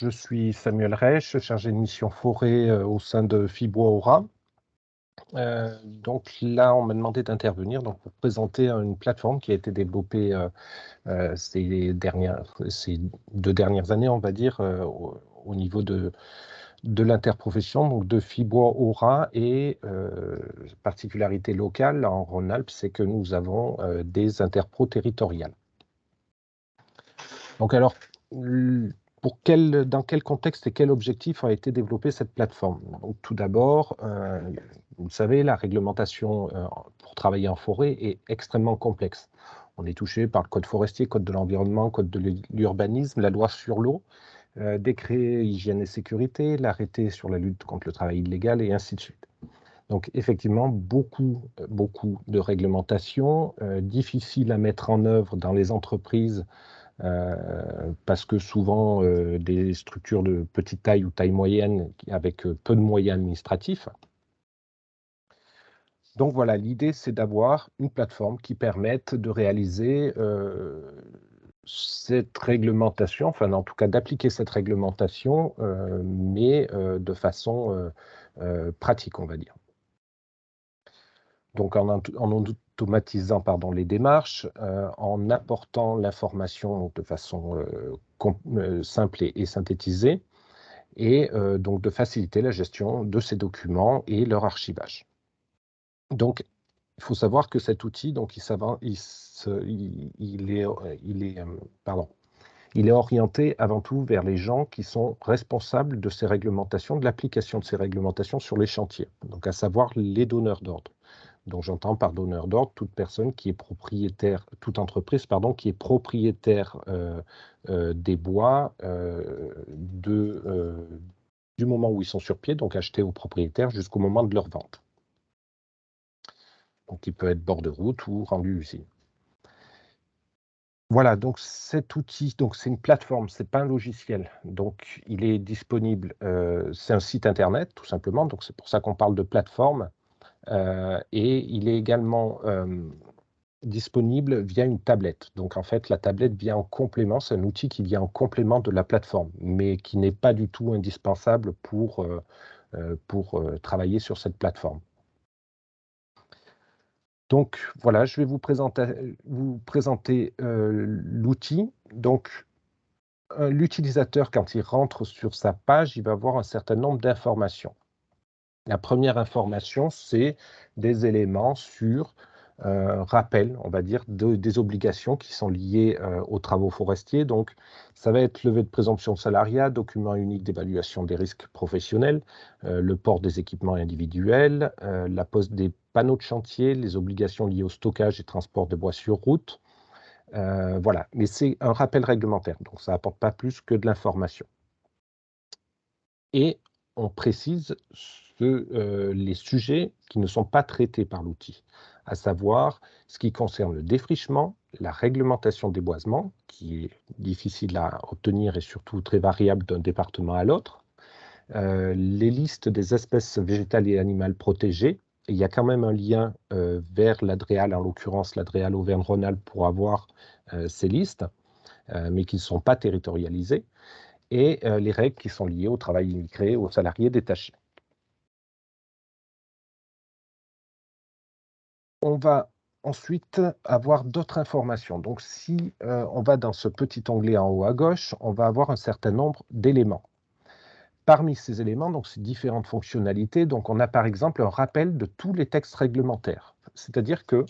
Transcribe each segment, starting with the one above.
Je suis Samuel Reich, chargé de mission forêt au sein de Fibois Aura. Donc là, on m'a demandé d'intervenir pour présenter une plateforme qui a été développée ces 2 dernières années, on va dire, au niveau de l'interprofession, donc de Fibois Aura. Et particularité locale en Rhône-Alpes, c'est que nous avons des interpros territoriales. Donc alors, dans quel contexte et quel objectif a été développée cette plateforme? Donc, tout d'abord, vous le savez, la réglementation pour travailler en forêt est extrêmement complexe. On est touché par le code forestier, code de l'environnement, code de l'urbanisme, la loi sur l'eau, décret hygiène et sécurité, l'arrêté sur la lutte contre le travail illégal et ainsi de suite. Donc effectivement, beaucoup de réglementations, difficiles à mettre en œuvre dans les entreprises, parce que souvent des structures de petite taille ou taille moyenne avec peu de moyens administratifs. Donc voilà, l'idée c'est d'avoir une plateforme qui permette de réaliser cette réglementation, enfin en tout cas d'appliquer cette réglementation, mais de façon pratique, on va dire. Donc en automatisant les démarches, en apportant l'information de façon simple et synthétisée, et donc de faciliter la gestion de ces documents et leur archivage. Donc il faut savoir que cet outil, donc il est orienté avant tout vers les gens qui sont responsables de ces réglementations, de l'application de ces réglementations sur les chantiers, donc à savoir les donneurs d'ordre. Donc j'entends par donneur d'ordre toute personne qui est propriétaire, toute entreprise qui est propriétaire des bois du moment où ils sont sur pied, donc achetés aux propriétaires, jusqu'au moment de leur vente. Donc il peut être bord de route ou rendu usine. Voilà, donc cet outil, donc c'est une plateforme, c'est pas un logiciel. Donc il est disponible, c'est un site internet tout simplement, donc c'est pour ça qu'on parle de plateforme. Et il est également disponible via une tablette. Donc en fait, la tablette vient en complément, c'est un outil qui vient en complément de la plateforme, mais qui n'est pas du tout indispensable pour travailler sur cette plateforme. Donc voilà, je vais vous présenter l'outil. Donc l'utilisateur, quand il rentre sur sa page, il va avoir un certain nombre d'informations. La première information, c'est des éléments sur rappel, on va dire, des obligations qui sont liées aux travaux forestiers. Donc, ça va être levée de présomption de salariat, document unique d'évaluation des risques professionnels, le port des équipements individuels, la pose des panneaux de chantier, les obligations liées au stockage et transport de bois sur route. Voilà, mais c'est un rappel réglementaire, donc ça n'apporte pas plus que de l'information. Et on précise les sujets qui ne sont pas traités par l'outil, à savoir ce qui concerne le défrichement, la réglementation des boisements, qui est difficile à obtenir et surtout très variable d'un département à l'autre, les listes des espèces végétales et animales protégées. Et il y a quand même un lien vers l'ADREAL, en l'occurrence l'ADREAL Auvergne-Rhône-Alpes, pour avoir ces listes, mais qui ne sont pas territorialisées, et les règles qui sont liées au travail immigré, aux salariés détachés. On va ensuite avoir d'autres informations. Donc si on va dans ce petit onglet en haut à gauche, on va avoir un certain nombre d'éléments. Parmi ces éléments, donc ces différentes fonctionnalités, donc on a par exemple un rappel de tous les textes réglementaires. C'est-à-dire que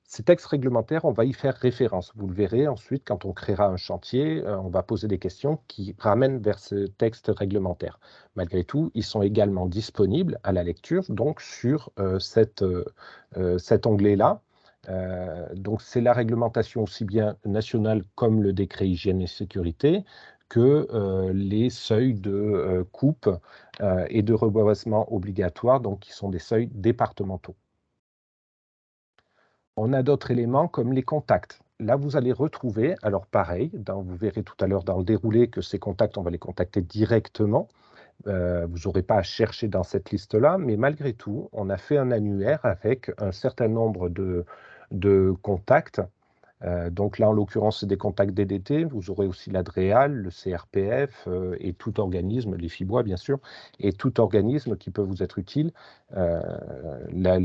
ces textes réglementaires, on va y faire référence. Vous le verrez ensuite, quand on créera un chantier, on va poser des questions qui ramènent vers ce texte réglementaire. Malgré tout, ils sont également disponibles à la lecture, donc sur cet onglet-là. Donc c'est la réglementation aussi bien nationale comme le décret hygiène et sécurité, que les seuils de coupe et de reboisement obligatoires, donc qui sont des seuils départementaux. On a d'autres éléments comme les contacts. Là, vous allez retrouver, alors pareil, vous verrez tout à l'heure dans le déroulé que ces contacts, on va les contacter directement. Vous n'aurez pas à chercher dans cette liste-là, mais malgré tout, on a fait un annuaire avec un certain nombre de contacts Donc là, en l'occurrence, c'est des contacts DDT. Vous aurez aussi la DREAL, le CRPF et tout organisme, les FIBOA bien sûr, et tout organisme qui peut vous être utile, la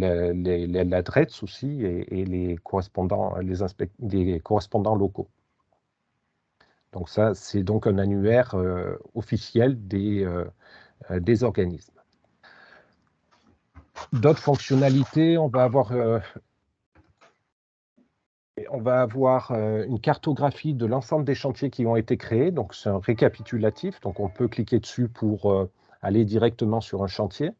DRETS aussi et les correspondants locaux. Donc ça, c'est donc un annuaire officiel des organismes. D'autres fonctionnalités, on va avoir une cartographie de l'ensemble des chantiers qui ont été créés. Donc, c'est un récapitulatif. Donc, on peut cliquer dessus pour aller directement sur un chantier.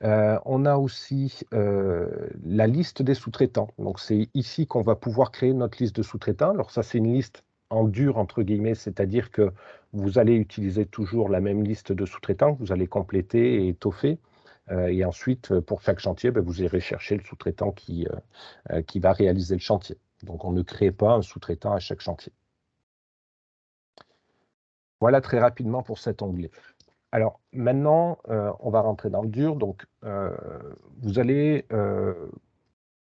On a aussi la liste des sous-traitants. Donc, c'est ici qu'on va pouvoir créer notre liste de sous-traitants. Alors, ça, c'est une liste en dur, entre guillemets, c'est-à-dire que vous allez utiliser toujours la même liste de sous-traitants que vous allez compléter et étoffer. Et ensuite, pour chaque chantier, vous irez chercher le sous-traitant qui va réaliser le chantier. Donc, on ne crée pas un sous-traitant à chaque chantier. Voilà très rapidement pour cet onglet. Alors, maintenant, on va rentrer dans le dur. Donc, vous allez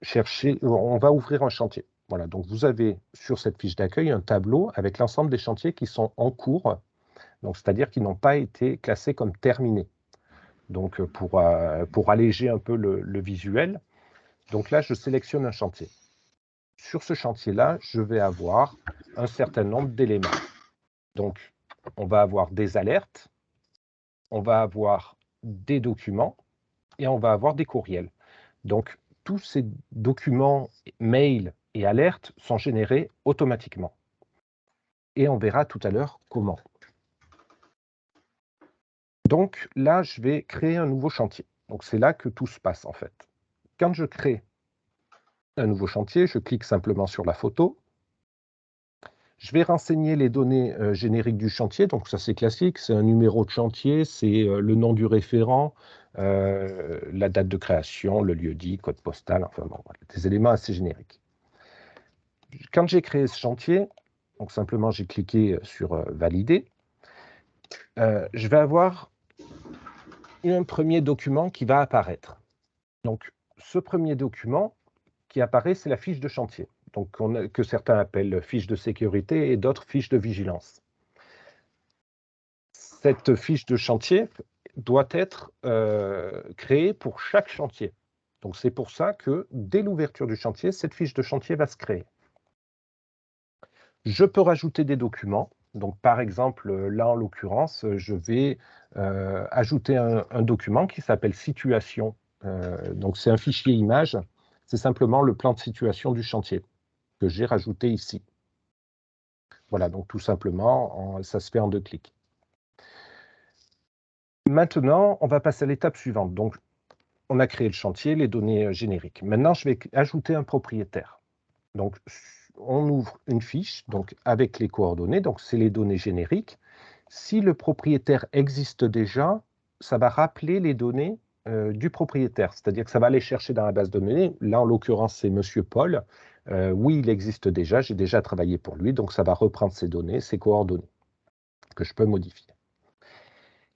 chercher, on va ouvrir un chantier. Voilà, donc vous avez sur cette fiche d'accueil un tableau avec l'ensemble des chantiers qui sont en cours, donc c'est-à-dire qui n'ont pas été classés comme terminés. Donc, pour alléger un peu le visuel. Donc là, je sélectionne un chantier. Sur ce chantier-là, je vais avoir un certain nombre d'éléments. Donc, on va avoir des alertes, on va avoir des documents et on va avoir des courriels. Donc, tous ces documents, mails et alertes sont générés automatiquement. Et on verra tout à l'heure comment. Donc là, je vais créer un nouveau chantier. Donc, c'est là que tout se passe en fait. Quand je crée un nouveau chantier, je clique simplement sur la photo. Je vais renseigner les données génériques du chantier, donc ça c'est classique, c'est un numéro de chantier, c'est le nom du référent, la date de création, le lieu-dit, code postal, enfin bon, voilà, des éléments assez génériques. Quand j'ai créé ce chantier, donc simplement j'ai cliqué sur valider, je vais avoir un premier document qui va apparaître. Donc ce premier document qui apparaît, c'est la fiche de chantier, donc que certains appellent fiche de sécurité et d'autres fiche de vigilance. Cette fiche de chantier doit être créée pour chaque chantier. Donc c'est pour ça que dès l'ouverture du chantier, cette fiche de chantier va se créer. Je peux rajouter des documents. Donc par exemple, là en l'occurrence, je vais ajouter un document qui s'appelle situation. Donc c'est un fichier image. C'est simplement le plan de situation du chantier que j'ai rajouté ici. Voilà, donc tout simplement, ça se fait en 2 clics. Maintenant, on va passer à l'étape suivante. Donc, on a créé le chantier, les données génériques. Maintenant, je vais ajouter un propriétaire. Donc, on ouvre une fiche donc, avec les coordonnées. Donc, c'est les données génériques. Si le propriétaire existe déjà, ça va rappeler les données du propriétaire. C'est-à-dire que ça va aller chercher dans la base de données. Là, en l'occurrence, c'est Monsieur Paul. Oui, il existe déjà. J'ai déjà travaillé pour lui. Donc, ça va reprendre ces données, ces coordonnées que je peux modifier.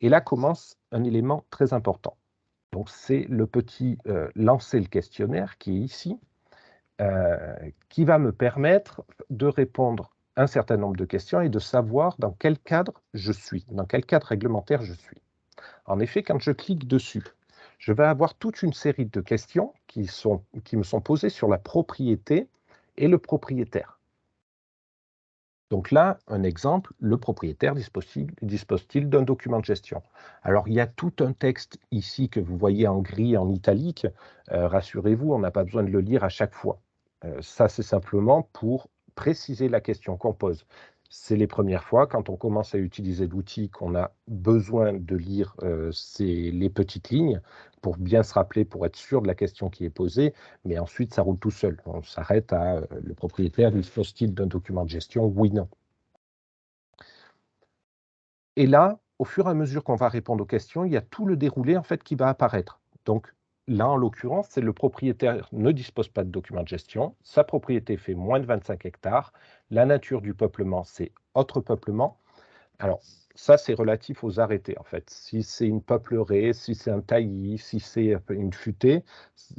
Et là commence un élément très important. Donc, c'est le petit lancer le questionnaire qui est ici, qui va me permettre de répondre un certain nombre de questions et de savoir dans quel cadre je suis, dans quel cadre réglementaire je suis. En effet, quand je clique dessus, je vais avoir toute une série de questions qui me sont posées sur la propriété et le propriétaire. Donc là, un exemple, le propriétaire dispose-t-il d'un document de gestion? Alors, il y a tout un texte ici que vous voyez en gris, en italique. Rassurez-vous, on n'a pas besoin de le lire à chaque fois. Ça, c'est simplement pour préciser la question qu'on pose. C'est les premières fois, quand on commence à utiliser l'outil, qu'on a besoin de lire les petites lignes pour bien se rappeler, pour être sûr de la question qui est posée, mais ensuite, ça roule tout seul. On s'arrête à le propriétaire dispose-t-il d'un document de gestion? Oui, non. Et là, au fur et à mesure qu'on va répondre aux questions, il y a tout le déroulé en fait qui va apparaître. Donc là, en l'occurrence, c'est le propriétaire ne dispose pas de document de gestion, sa propriété fait moins de 25 hectares, la nature du peuplement, c'est autre peuplement. Alors, ça, c'est relatif aux arrêtés, en fait. Si c'est une peuplerée, si c'est un taillis, si c'est une futée,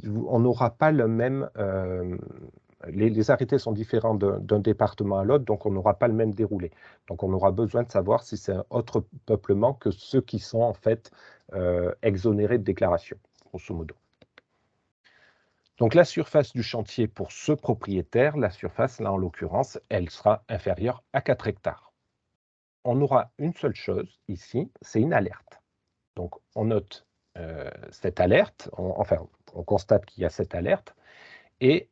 on n'aura pas le même les arrêtés sont différents d'un département à l'autre, donc on n'aura pas le même déroulé. Donc on aura besoin de savoir si c'est un autre peuplement que ceux qui sont en fait exonérés de déclaration, grosso modo. Donc la surface du chantier pour ce propriétaire, la surface, là en l'occurrence, elle sera inférieure à 4 hectares. On aura une seule chose ici, c'est une alerte. Donc on note cette alerte, on constate qu'il y a cette alerte, et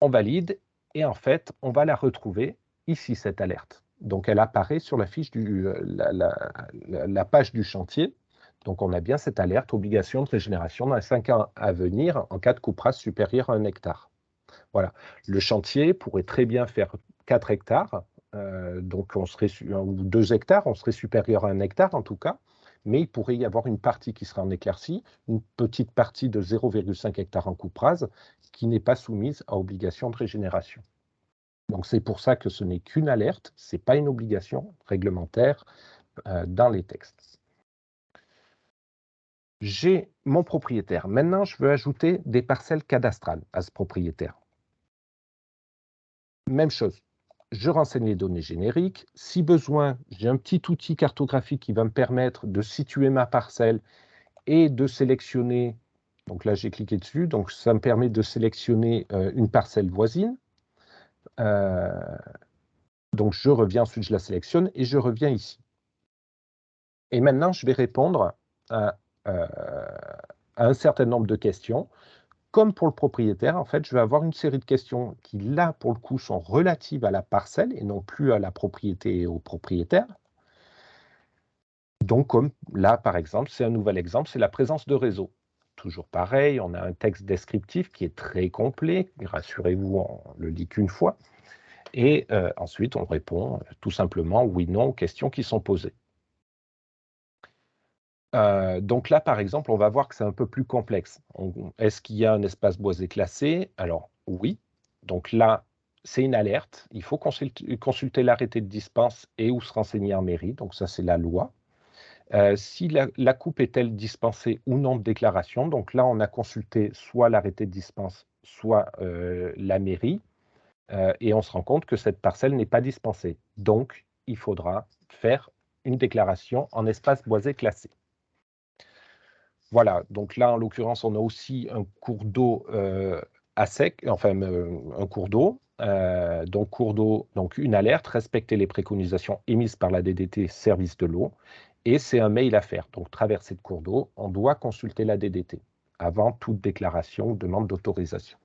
on valide, et en fait, on va la retrouver ici, cette alerte. Donc elle apparaît sur la fiche la page du chantier. Donc on a bien cette alerte, obligation de régénération dans les 5 ans à venir en cas de coupe rase supérieure à 1 hectare. Voilà. Le chantier pourrait très bien faire 4 hectares, donc on serait ou 2 hectares, on serait supérieur à 1 hectare en tout cas, mais il pourrait y avoir une partie qui sera en éclaircie, une petite partie de 0,5 hectare en coupe rase qui n'est pas soumise à obligation de régénération. Donc c'est pour ça que ce n'est qu'une alerte, ce n'est pas une obligation réglementaire dans les textes. J'ai mon propriétaire. Maintenant, je veux ajouter des parcelles cadastrales à ce propriétaire. Même chose, je renseigne les données génériques. Si besoin, j'ai un petit outil cartographique qui va me permettre de situer ma parcelle et de sélectionner. Donc là, j'ai cliqué dessus. Donc ça me permet de sélectionner une parcelle voisine. Donc je reviens, ensuite je la sélectionne et je reviens ici. Et maintenant, je vais répondre à un certain nombre de questions. Comme pour le propriétaire, en fait, je vais avoir une série de questions qui, là, pour le coup, sont relatives à la parcelle et non plus à la propriété et au propriétaire. Donc, comme là, par exemple, c'est un nouvel exemple, c'est la présence de réseau. Toujours pareil, on a un texte descriptif qui est très complet, rassurez-vous, on ne le lit qu'une fois. Et ensuite, on répond tout simplement oui, non aux questions qui sont posées. Donc là, par exemple, on va voir que c'est un peu plus complexe. Est-ce qu'il y a un espace boisé classé? Alors oui. Donc là, c'est une alerte. Il faut consulter l'arrêté de dispense et ou se renseigner en mairie. Donc ça, c'est la loi. Si la coupe est-elle dispensée ou non de déclaration? Donc là, on a consulté soit l'arrêté de dispense, soit la mairie. Et on se rend compte que cette parcelle n'est pas dispensée. Donc, il faudra faire une déclaration en espace boisé classé. Voilà, donc là, en l'occurrence, on a aussi un cours d'eau à sec, enfin un cours d'eau. Donc, cours d'eau, donc une alerte, respecter les préconisations émises par la DDT Service de l'eau. Et c'est un mail à faire. Donc, traversée de cours d'eau, on doit consulter la DDT avant toute déclaration ou demande d'autorisation.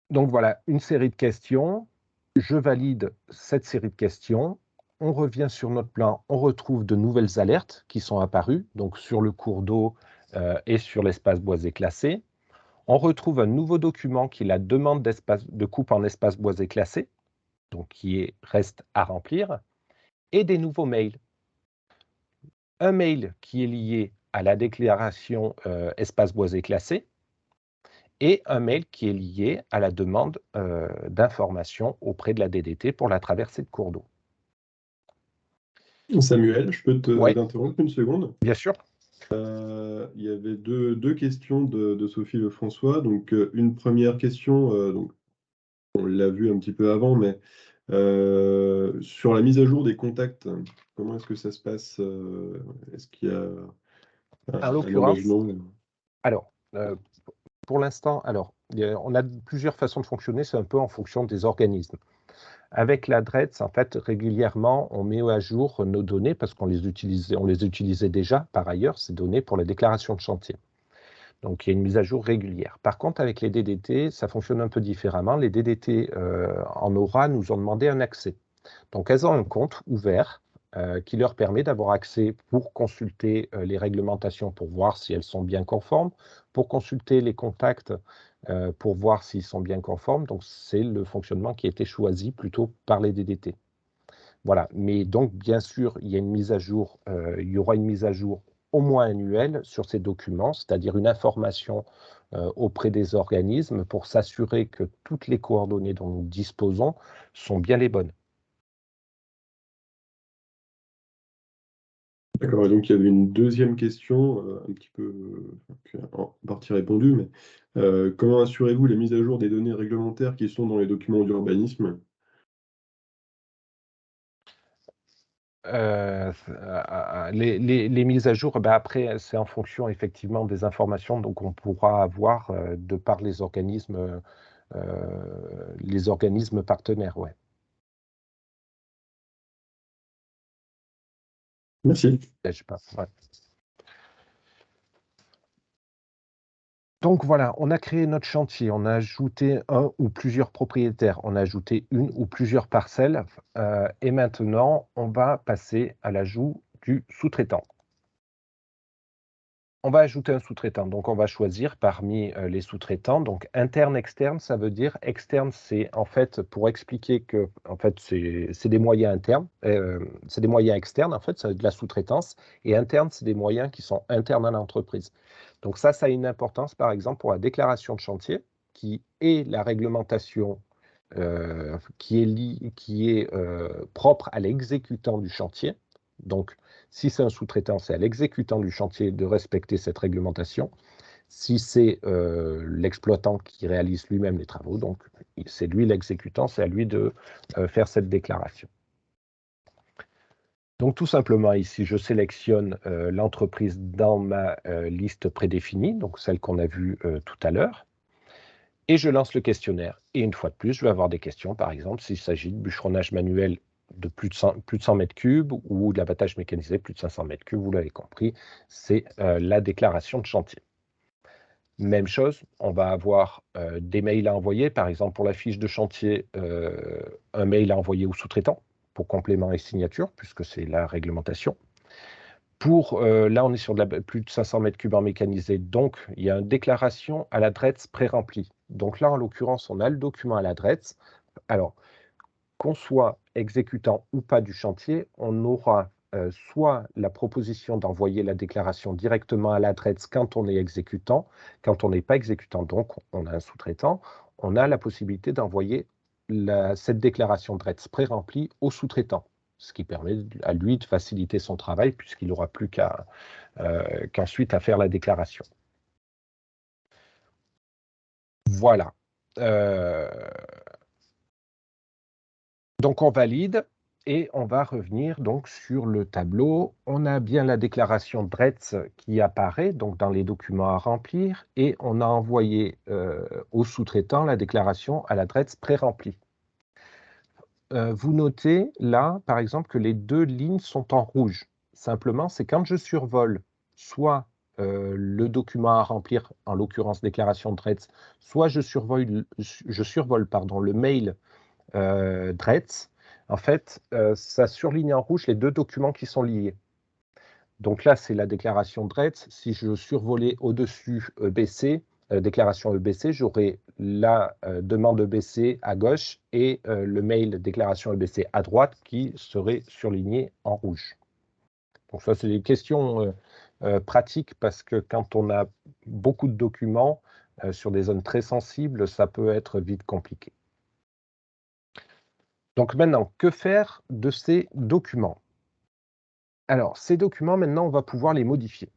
Donc voilà, une série de questions. Je valide cette série de questions. On revient sur notre plan, on retrouve de nouvelles alertes qui sont apparues, donc sur le cours d'eau et sur l'espace boisé classé. On retrouve un nouveau document qui est la demande de coupe en espace boisé classé, donc qui reste à remplir, et des nouveaux mails. Un mail qui est lié à la déclaration espace boisé classé, et un mail qui est lié à la demande d'information auprès de la DDT pour la traversée de cours d'eau. Samuel, je peux Ouais, t'interrompre une seconde? bien sûr. Il y avait deux questions de Sophie Lefrançois. Donc, une première question, donc, on l'a vu un petit peu avant, mais sur la mise à jour des contacts, comment est-ce que ça se passe? Est-ce qu'il y a En un l'occurrence, engagement? alors, pour l'instant, on a plusieurs façons de fonctionner, c'est un peu en fonction des organismes. Avec la DREDS, en fait, régulièrement, on met à jour nos données parce qu'on les utilisait déjà par ailleurs, ces données pour la déclaration de chantier. Donc, il y a une mise à jour régulière. Par contre, avec les DDT, ça fonctionne un peu différemment. Les DDT en aura nous ont demandé un accès. Donc, elles ont un compte ouvert qui leur permet d'avoir accès pour consulter les réglementations pour voir si elles sont bien conformes, pour consulter les contacts pour voir s'ils sont bien conformes. Donc, c'est le fonctionnement qui a été choisi plutôt par les DDT. Voilà. Mais donc, bien sûr, il y a une mise à jour, il y aura une mise à jour au moins annuelle sur ces documents, c'est-à-dire une information auprès des organismes pour s'assurer que toutes les coordonnées dont nous disposons sont bien les bonnes. D'accord, et donc il y avait une deuxième question, un petit peu, en partie répondue, mais comment assurez-vous la mise à jour des données réglementaires qui sont dans les documents d'urbanisme? Les mises à jour, bah, après, c'est en fonction effectivement des informations donc on pourra avoir, de par les organismes partenaires, ouais. Merci. Je sais pas, ouais. Donc voilà, on a créé notre chantier, on a ajouté un ou plusieurs propriétaires, on a ajouté une ou plusieurs parcelles, et maintenant on va passer à l'ajout du sous-traitant. On va ajouter un sous-traitant, donc on va choisir parmi, les sous-traitants, donc interne, externe, ça veut dire externe, c'est en fait pour expliquer que en fait c'est des moyens internes, c'est des moyens externes en fait, c'est de la sous-traitance et interne, c'est des moyens qui sont internes à l'entreprise. Donc ça a une importance par exemple pour la déclaration de chantier qui est la réglementation, qui est, propre à l'exécutant du chantier. Donc si c'est un sous-traitant, c'est à l'exécutant du chantier de respecter cette réglementation. Si c'est l'exploitant qui réalise lui-même les travaux, donc c'est lui l'exécutant, c'est à lui de faire cette déclaration. Donc tout simplement ici, je sélectionne l'entreprise dans ma liste prédéfinie, donc celle qu'on a vue tout à l'heure, et je lance le questionnaire. Et une fois de plus, je vais avoir des questions, par exemple, s'il s'agit de bûcheronnage manuel de plus de 100 mètres cubes ou de l'abattage mécanisé plus de 500 mètres cubes, vous l'avez compris, c'est la déclaration de chantier. Même chose, on va avoir des mails à envoyer, par exemple pour la fiche de chantier, un mail à envoyer au sous-traitant pour complément et signature, puisque c'est la réglementation. Pour, là, on est sur plus de 500 mètres cubes en mécanisé, donc il y a une déclaration à l'adresse pré-remplie. Donc là, en l'occurrence, on a le document à l'adresse. Alors, qu'on soit exécutant ou pas du chantier, on aura soit la proposition d'envoyer la déclaration directement à l'adresse quand on est exécutant. Quand on n'est pas exécutant, donc on a un sous-traitant, on a la possibilité d'envoyer cette déclaration de RETS pré-remplie au sous-traitant, ce qui permet à lui de faciliter son travail puisqu'il n'aura plus qu'ensuite à faire la déclaration. Voilà. Euh, Donc on valide et on va revenir donc sur le tableau. On a bien la déclaration DRETS qui apparaît donc dans les documents à remplir et on a envoyé au sous-traitant la déclaration à l'adresse pré-remplie. Vous notez là, par exemple, que les deux lignes sont en rouge. Simplement, c'est quand je survole soit le document à remplir, en l'occurrence déclaration DRETS, soit je survole pardon, le mail DRETS, en fait, ça surligne en rouge les deux documents qui sont liés. Donc là, c'est la déclaration DRETS. Si je survolais au-dessus EBC, déclaration EBC, j'aurai la demande EBC à gauche et le mail déclaration EBC à droite qui serait surligné en rouge. Donc ça, c'est des questions pratiques parce que quand on a beaucoup de documents sur des zones très sensibles, ça peut être vite compliqué. Donc maintenant, que faire de ces documents? Alors, ces documents, maintenant, on va pouvoir les modifier.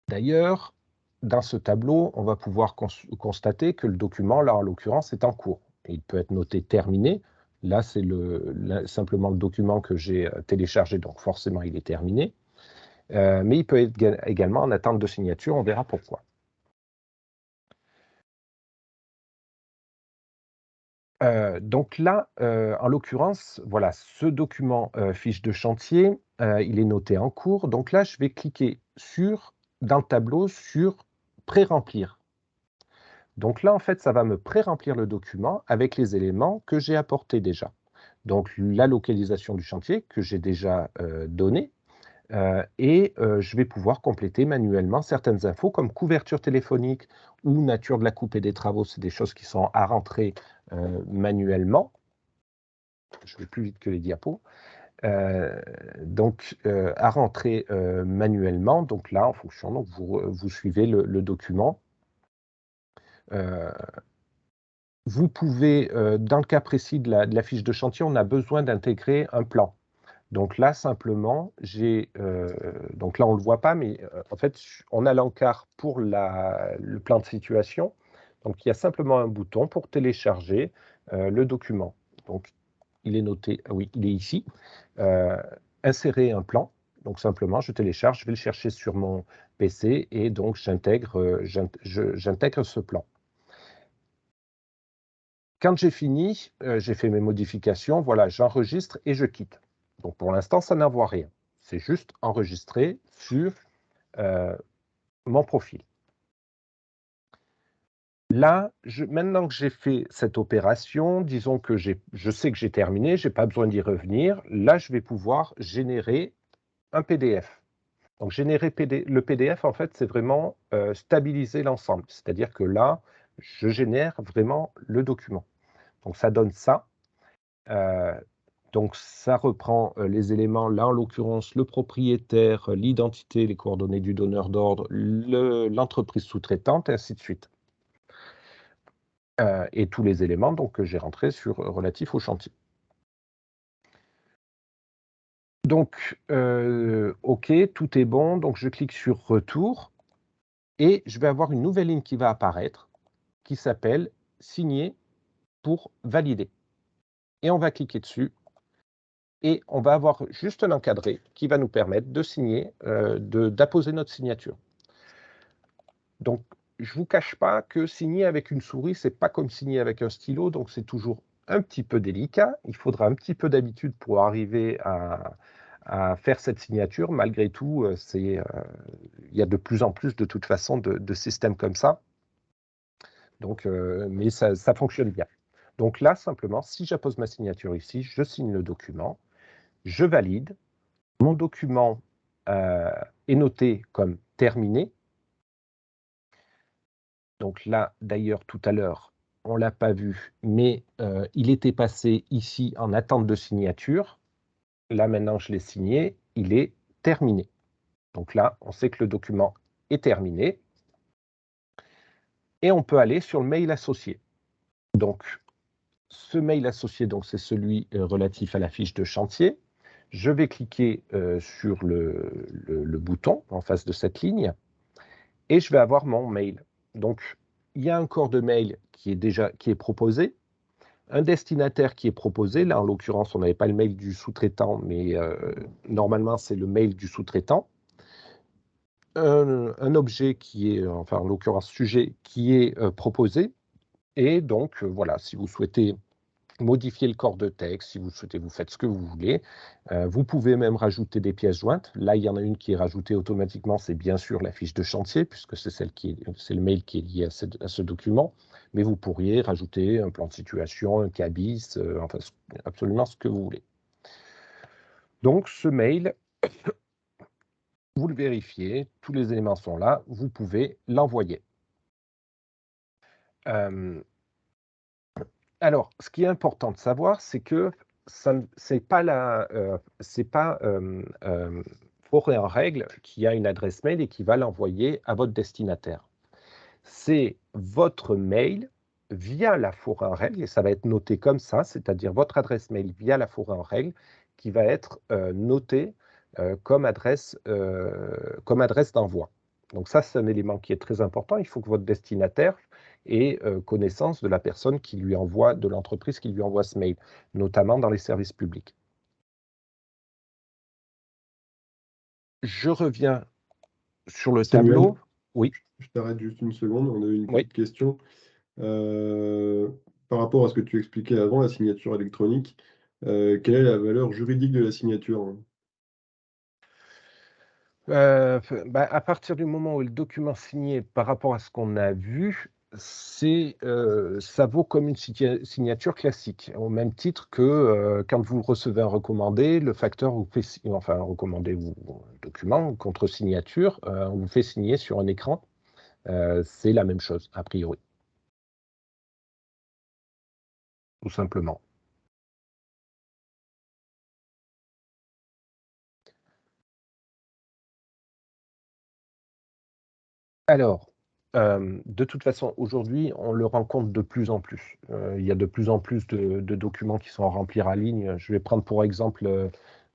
D'ailleurs, dans ce tableau, on va pouvoir constater que le document, là, en l'occurrence, est en cours. Il peut être noté terminé. Là, c'est simplement le document que j'ai téléchargé, donc forcément, il est terminé. Mais il peut être également en attente de signature, on verra pourquoi. Donc là, en l'occurrence, voilà, ce document, fiche de chantier, il est noté en cours. Donc là, je vais cliquer dans le tableau sur pré-remplir. Donc là, en fait, ça va me pré-remplir le document avec les éléments que j'ai apportés déjà. Donc la localisation du chantier que j'ai déjà donnée, et je vais pouvoir compléter manuellement certaines infos comme couverture téléphonique ou nature de la coupe et des travaux. C'est des choses qui sont à rentrer manuellement. Je vais plus vite que les diapos. Donc à rentrer manuellement. Donc là, en fonction, donc vous suivez le document. Vous pouvez, dans le cas précis de la fiche de chantier, on a besoin d'intégrer un plan. Donc là, simplement, donc là, on ne le voit pas, mais en fait, on a l'encart pour le plan de situation. Donc, il y a simplement un bouton pour télécharger le document. Donc, il est noté, oui, il est ici. Insérer un plan. Donc, simplement, je télécharge, je vais le chercher sur mon PC et donc j'intègre ce plan. Quand j'ai fini, j'ai fait mes modifications, voilà, j'enregistre et je quitte. Donc pour l'instant, ça n'envoie rien. C'est juste enregistré sur mon profil. Là, maintenant que j'ai fait cette opération, disons que je sais que j'ai terminé, je n'ai pas besoin d'y revenir. Là, je vais pouvoir générer un PDF. Donc générer le PDF, en fait, c'est vraiment stabiliser l'ensemble. C'est-à-dire que là, je génère vraiment le document. Donc ça donne ça. Donc ça reprend les éléments, là en l'occurrence le propriétaire, l'identité, les coordonnées du donneur d'ordre, l'entreprise sous-traitante et ainsi de suite. Et tous les éléments donc, que j'ai rentrés relatifs au chantier. Donc, OK, tout est bon. Donc je clique sur Retour et je vais avoir une nouvelle ligne qui va apparaître qui s'appelle Signer pour valider. Et on va cliquer dessus. Et on va avoir juste un encadré qui va nous permettre de signer, d'apposer notre signature. Donc, je ne vous cache pas que signer avec une souris, ce n'est pas comme signer avec un stylo, donc c'est toujours un petit peu délicat. Il faudra un petit peu d'habitude pour arriver à faire cette signature. Malgré tout, il y a de plus en plus de toute façon de systèmes comme ça. Donc, mais ça fonctionne bien. Donc là, simplement, si j'appose ma signature ici, je signe le document. Je valide, mon document est noté comme terminé. Donc là, d'ailleurs, tout à l'heure, on ne l'a pas vu, mais il était passé ici en attente de signature. Là, maintenant, je l'ai signé, il est terminé. Donc là, on sait que le document est terminé. Et on peut aller sur le mail associé. Donc, ce mail associé, c'est celui relatif à la fiche de chantier. Je vais cliquer sur le bouton en face de cette ligne et je vais avoir mon mail. Donc, il y a un corps de mail qui est proposé, un destinataire qui est proposé. Là, en l'occurrence, on n'avait pas le mail du sous-traitant, mais normalement, c'est le mail du sous-traitant. Un objet qui est, enfin, en l'occurrence, sujet qui est proposé. Et donc, voilà, si vous souhaitez modifier le corps de texte, si vous souhaitez, vous faites ce que vous voulez. Vous pouvez même rajouter des pièces jointes. Là, il y en a une qui est rajoutée automatiquement, c'est bien sûr la fiche de chantier, puisque c'est le mail qui est lié à ce document. Mais vous pourriez rajouter un plan de situation, un cabis, enfin absolument ce que vous voulez. Donc, ce mail, vous le vérifiez, tous les éléments sont là, vous pouvez l'envoyer. Alors, ce qui est important de savoir, c'est que c'est pas Forêt en règle qui a une adresse mail et qui va l'envoyer à votre destinataire. C'est votre mail via la Forêt en règle, et ça va être noté comme ça, c'est-à-dire votre adresse mail via la Forêt en règle, qui va être notée comme adresse d'envoi. Donc ça, c'est un élément qui est très important. Il faut que votre destinataire ait connaissance de la personne qui lui envoie, de l'entreprise qui lui envoie ce mail, notamment dans les services publics. Je reviens sur le Samuel, tableau. Oui, je t'arrête juste une seconde, on a une oui. petite question. Par rapport à ce que tu expliquais avant, la signature électronique, quelle est la valeur juridique de la signature? À partir du moment où le document signé par rapport à ce qu'on a vu, ça vaut comme une signature classique, au même titre que quand vous recevez un recommandé, le facteur vous fait, enfin un recommandé ou un document contre signature, on vous fait signer sur un écran. C'est la même chose, a priori, tout simplement. Alors, de toute façon, aujourd'hui, on le rencontre de plus en plus. Il y a de plus en plus de documents qui sont à remplir en ligne. Je vais prendre pour exemple,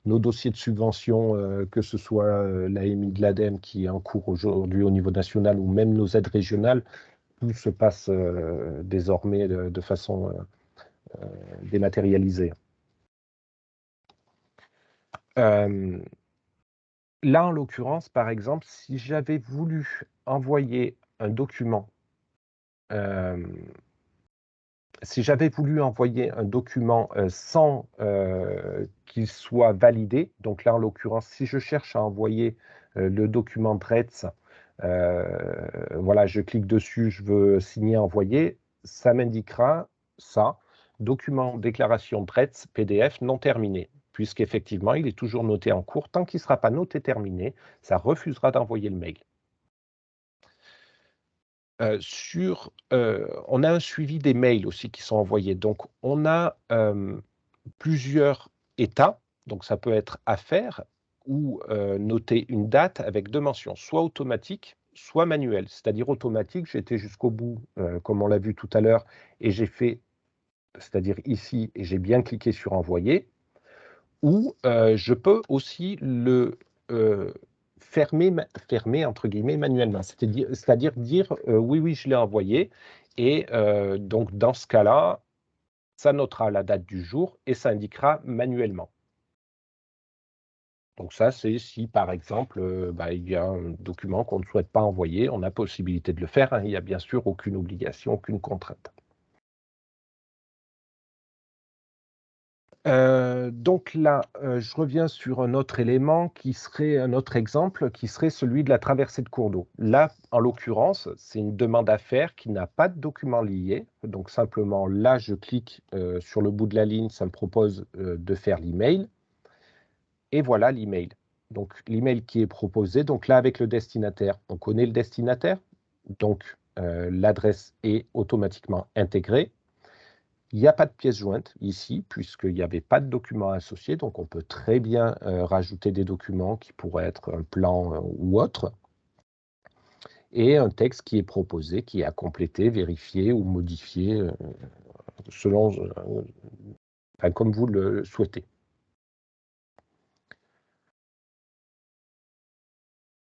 nos dossiers de subvention, que ce soit l'AMI de l'ADEME qui est en cours aujourd'hui au niveau national ou même nos aides régionales, tout se passe désormais de façon dématérialisée. Là, en l'occurrence, par exemple, si j'avais voulu envoyer un document, sans qu'il soit validé, donc là, en l'occurrence, si je cherche à envoyer le document DRETS, voilà, je clique dessus, je veux signer, envoyer, ça m'indiquera ça, document déclaration DRETS PDF non terminé, puisqu'effectivement, il est toujours noté en cours. Tant qu'il ne sera pas noté terminé, ça refusera d'envoyer le mail. On a un suivi des mails aussi qui sont envoyés. Donc, on a plusieurs états. Donc, ça peut être à faire ou noter une date avec 2 mentions, soit automatique, soit manuelle. C'est-à-dire automatique, j'étais jusqu'au bout, comme on l'a vu tout à l'heure, et j'ai fait, c'est-à-dire ici, et j'ai bien cliqué sur envoyer. Ou je peux aussi le fermer entre guillemets manuellement, c'est-à-dire dire oui, oui, je l'ai envoyé. Et donc dans ce cas-là, ça notera la date du jour et ça indiquera manuellement. Donc ça, c'est si par exemple, il y a un document qu'on ne souhaite pas envoyer, on a possibilité de le faire, hein. Il n'y a bien sûr aucune obligation, aucune contrainte. Donc là, je reviens sur un autre élément qui serait un autre exemple, qui serait celui de la traversée de cours d'eau. Là, en l'occurrence, c'est une demande à faire qui n'a pas de document lié. Donc simplement, là, je clique sur le bout de la ligne, ça me propose de faire l'email. Et voilà l'email. Donc l'email qui est proposé, donc là, avec le destinataire, on connaît le destinataire. Donc l'adresse est automatiquement intégrée. Il n'y a pas de pièce jointe ici, puisqu'il n'y avait pas de document associé, donc on peut très bien rajouter des documents qui pourraient être un plan ou autre, et un texte qui est proposé, qui est à compléter, vérifier ou modifier selon, comme vous le souhaitez.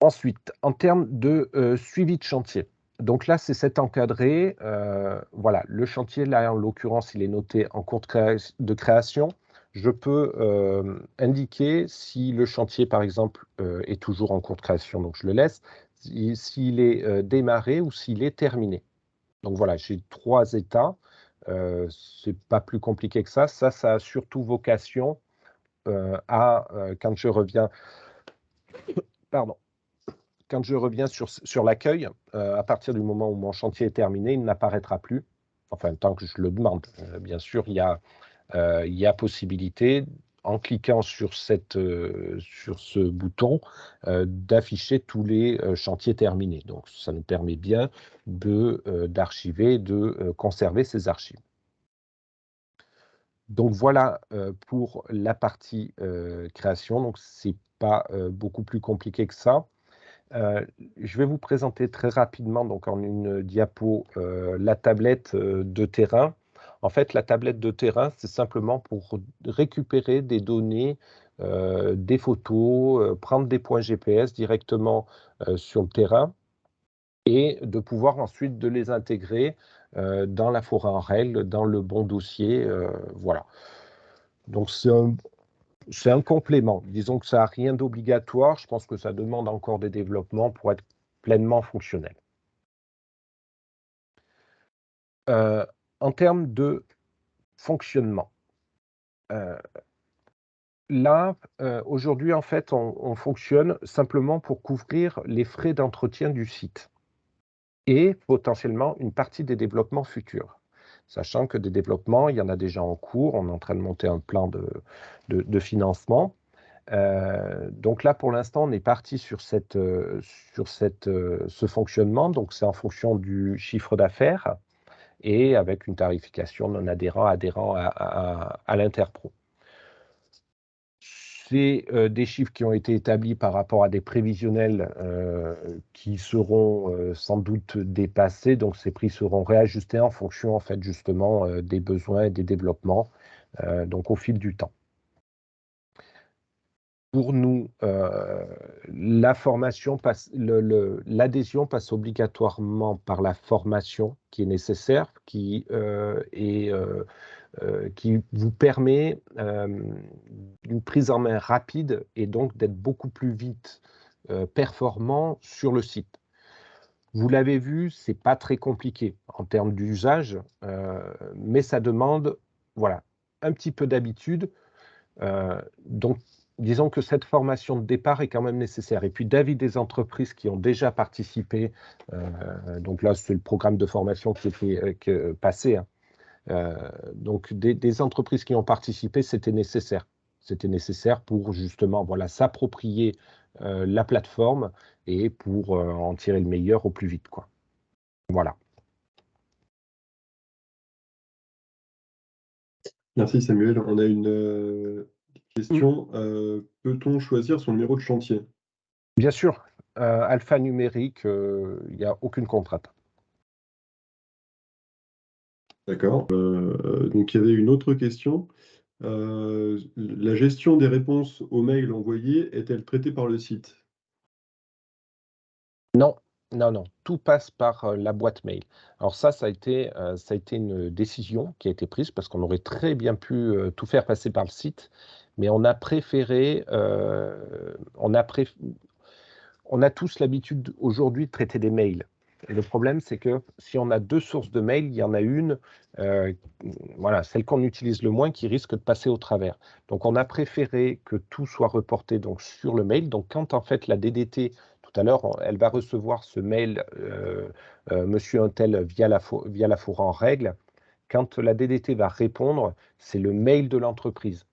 Ensuite, en termes de suivi de chantier. Donc là, c'est cet encadré. Voilà, le chantier, là, en l'occurrence, il est noté en cours de création. Je peux indiquer si le chantier, par exemple, est toujours en cours de création, donc je le laisse, s'il est démarré ou s'il est terminé. Donc voilà, j'ai 3 états. C'est pas plus compliqué que ça. Ça a surtout vocation quand je reviens, pardon, quand je reviens sur l'accueil, à partir du moment où mon chantier est terminé, il n'apparaîtra plus, enfin tant que je le demande. Bien sûr, il y a possibilité, en cliquant sur ce bouton, d'afficher tous les chantiers terminés. Donc ça nous permet bien d'archiver, de conserver ces archives. Donc voilà pour la partie création. Donc c'est pas beaucoup plus compliqué que ça. Je vais vous présenter très rapidement, donc en une diapo, la tablette de terrain. En fait, la tablette de terrain, c'est simplement pour récupérer des données, des photos, prendre des points GPS directement sur le terrain et de pouvoir ensuite de les intégrer dans la forêt en règle, dans le bon dossier. Voilà. Donc c'est un complément. Disons que ça n'a rien d'obligatoire. Je pense que ça demande encore des développements pour être pleinement fonctionnel. En termes de fonctionnement, là, aujourd'hui, en fait, on fonctionne simplement pour couvrir les frais d'entretien du site et potentiellement une partie des développements futurs. Sachant que des développements, il y en a déjà en cours. On est en train de monter un plan de financement. Donc là, pour l'instant, on est parti sur ce fonctionnement. Donc, c'est en fonction du chiffre d'affaires et avec une tarification non adhérent à l'Interpro. C'est des chiffres qui ont été établis par rapport à des prévisionnels qui seront sans doute dépassés. Donc, ces prix seront réajustés en fonction, en fait, justement, des besoins et des développements, donc au fil du temps. Pour nous, l'adhésion passe obligatoirement par la formation qui est nécessaire, qui vous permet une prise en main rapide et donc d'être beaucoup plus vite performant sur le site. Vous l'avez vu, c'est pas très compliqué en termes d'usage, mais ça demande, voilà, un petit peu d'habitude. Donc, disons que cette formation de départ est quand même nécessaire. Et puis, d'avis des entreprises qui ont déjà participé, donc là, c'est le programme de formation qui était passé, hein. Donc, des entreprises qui ont participé, c'était nécessaire. C'était nécessaire pour justement, voilà, s'approprier la plateforme et pour en tirer le meilleur au plus vite, quoi. Voilà. Merci Samuel. On a une question. Peut-on choisir son numéro de chantier? Bien sûr, alphanumérique, il n'y a aucune contrainte. D'accord. Donc il y avait une autre question. La gestion des réponses aux mails envoyés est-elle traitée par le site? Non, non, non, tout passe par, la boîte mail. Alors ça a été une décision qui a été prise parce qu'on aurait très bien pu, tout faire passer par le site, mais on a tous l'habitude aujourd'hui de traiter des mails et le problème, c'est que si on a 2 sources de mails, il y en a une, heu, voilà, celle qu'on utilise le moins qui risque de passer au travers. Donc on a préféré que tout soit reporté donc sur le mail. Donc quand en fait la DDT, tout à l'heure, elle va recevoir ce mail, monsieur untel via la four en règle. Quand la DDT va répondre, c'est le mail de l'entreprise.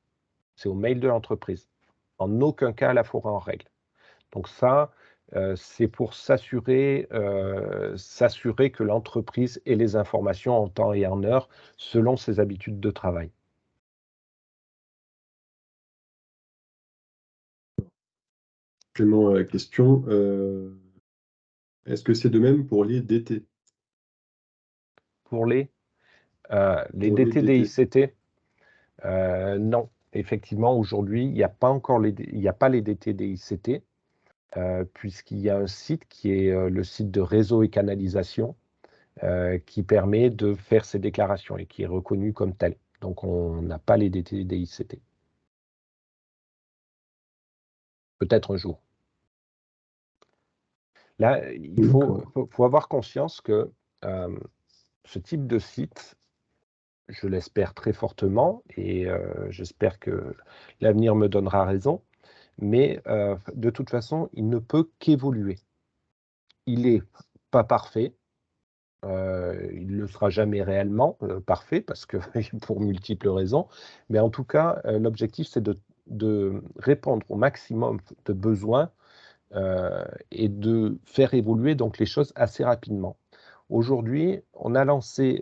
C'est au mail de l'entreprise. En aucun cas la four en règle. Donc ça, c'est pour s'assurer que l'entreprise ait les informations en temps et en heure selon ses habitudes de travail. Complément à la question, est-ce que c'est de même pour les DT? Pour les Pour les DT DT. DICT, non. Effectivement, aujourd'hui, il y a pas les DT DICT, puisqu'il y a un site qui est, le site de réseau et canalisation, qui permet de faire ces déclarations et qui est reconnu comme tel. Donc on n'a pas les DT DICT. Peut-être un jour. Là, il faut D'accord. faut faut avoir conscience que, hem, ce type de site, je l'espère très fortement et j'espère que l'avenir me donnera raison, mais de toute façon, il ne peut qu'évoluer. Il est pas parfait, il ne le sera jamais réellement, parfait parce que pour multiples raisons, mais en tout cas, l'objectif, c'est de répondre au maximum de besoins, et de faire évoluer donc les choses assez rapidement. Aujourd'hui, on a lancé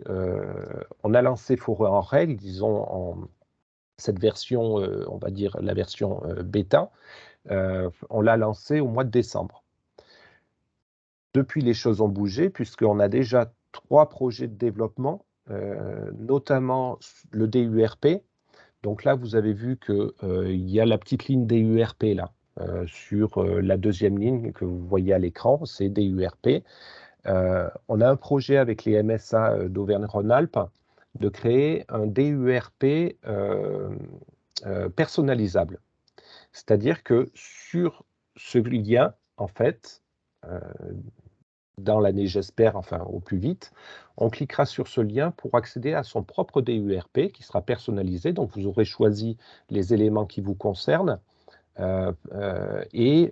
Forer en règle, disons en cette version, on va dire la version, bêta, on l'a lancé au mois de décembre. Depuis, les choses ont bougé puisqu'on a déjà 3 projets de développement, notamment le DURP. Donc là, vous avez vu que, il y a la petite ligne DURP là, sur, la deuxième ligne que vous voyez à l'écran, c'est DURP. On a un projet avec les MSA, d'Auvergne-Rhône-Alpes de créer un DURP, personnalisable. C'est-à-dire que sur ce lien, en fait, heu, dans l'année j'espère, enfin au plus vite, on cliquera sur ce lien pour accéder à son propre DURP qui sera personnalisé. Donc vous aurez choisi les éléments qui vous concernent, et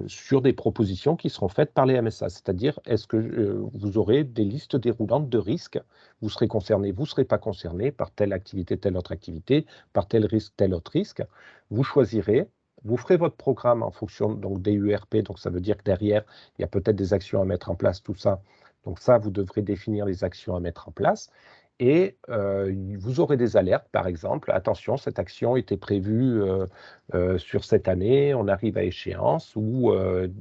sur des propositions qui seront faites par les MSA. C'est-à-dire, est-ce que, vous aurez des listes déroulantes de risques? Vous serez concerné, vous ne serez pas concerné par telle activité, telle autre activité, par tel risque, tel autre risque. Vous choisirez, vous ferez votre programme en fonction donc des URP, donc ça veut dire que derrière, il y a peut-être des actions à mettre en place, tout ça. Donc ça, vous devrez définir les actions à mettre en place et vous aurez des alertes, par exemple: «Attention, cette action était prévue, sur cette année, on arrive à échéance» ou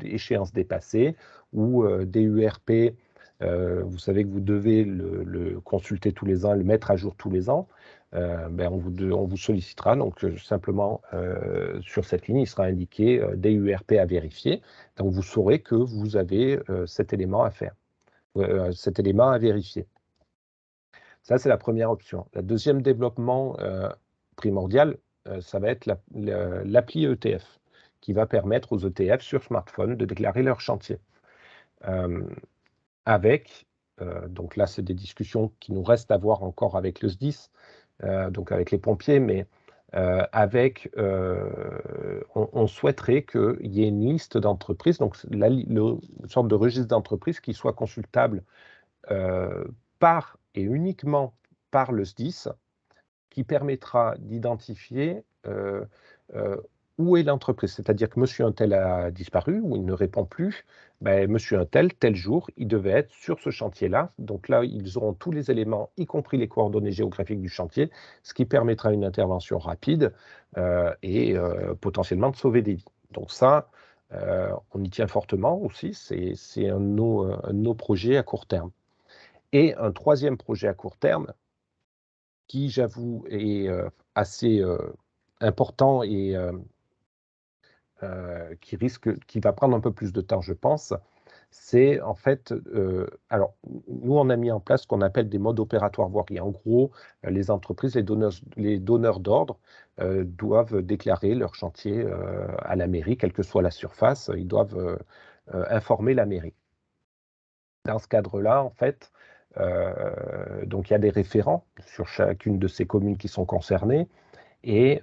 échéance dépassée ou DURP, vous savez que vous devez le consulter tous les ans, le mettre à jour tous les ans. on vous sollicitera. Donc, simplement, sur cette ligne, il sera indiqué DURP à vérifier. Donc, vous saurez que vous avez cet élément à faire, cet élément à vérifier. Ça, c'est la première option. Le deuxième développement primordial, ça va être l'appli ETF, qui va permettre aux ETF sur smartphone de déclarer leur chantier. Donc là, c'est des discussions qui nous restent à voir encore avec le SDIS, donc avec les pompiers, mais on souhaiterait qu'il y ait une liste d'entreprises, donc une sorte de registre d'entreprises qui soit consultable par et uniquement par le SDIS, qui permettra d'identifier où est l'entreprise. C'est-à-dire que monsieur un tel a disparu ou il ne répond plus. Monsieur un tel, tel jour, il devait être sur ce chantier-là. Donc là, ils auront tous les éléments, y compris les coordonnées géographiques du chantier, ce qui permettra une intervention rapide et potentiellement de sauver des vies. Donc ça, on y tient fortement aussi. C'est un de nos projets à court terme. Et un troisième projet à court terme, qui, j'avoue, est assez important et qui va prendre un peu plus de temps, je pense, c'est en fait, alors nous, on a mis en place ce qu'on appelle des modes opératoires voirie. En gros, les entreprises, les donneurs d'ordre doivent déclarer leur chantier à la mairie, quelle que soit la surface, ils doivent informer la mairie. Dans ce cadre-là, en fait, donc il y a des référents sur chacune de ces communes qui sont concernées. Et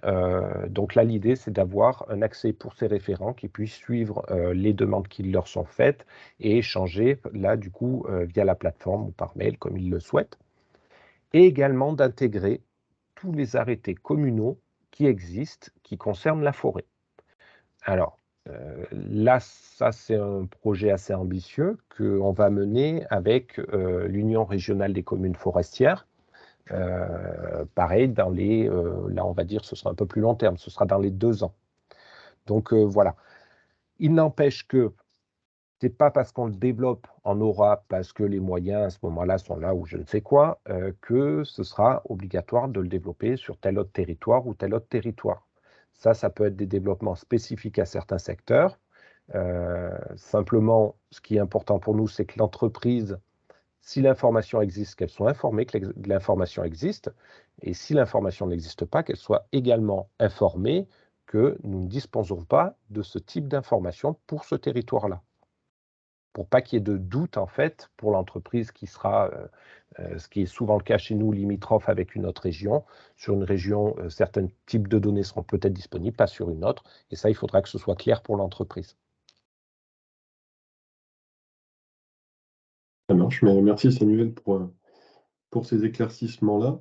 donc là, l'idée, c'est d'avoir un accès pour ces référents qui puissent suivre les demandes qui leur sont faites et échanger, là, du coup, via la plateforme ou par mail, comme ils le souhaitent. Et également d'intégrer tous les arrêtés communaux qui existent, qui concernent la forêt. Alors, là, ça, c'est un projet assez ambitieux qu'on va mener avec l'Union régionale des communes forestières. Pareil, là, on va dire, ce sera un peu plus long terme, ce sera dans les 2 ans. Donc, voilà. Il n'empêche que c'est pas parce qu'on le développe en aura, parce que les moyens à ce moment-là sont là ou je ne sais quoi, que ce sera obligatoire de le développer sur tel autre territoire ou tel autre territoire. Ça peut être des développements spécifiques à certains secteurs. Simplement, ce qui est important pour nous, c'est que l'entreprise, si l'information existe, qu'elle soit informée que l'information existe, et si l'information n'existe pas, qu'elle soit également informée que nous ne disposons pas de ce type d'information pour ce territoire-là. Pour pas qu'il y ait de doute, en fait, pour l'entreprise qui sera, ce qui est souvent le cas chez nous, limitrophe avec une autre région. Sur une région, certains types de données seront peut-être disponibles, pas sur une autre, et ça, il faudra que ce soit clair pour l'entreprise. Ça marche, mais merci Samuel pour ces éclaircissements-là.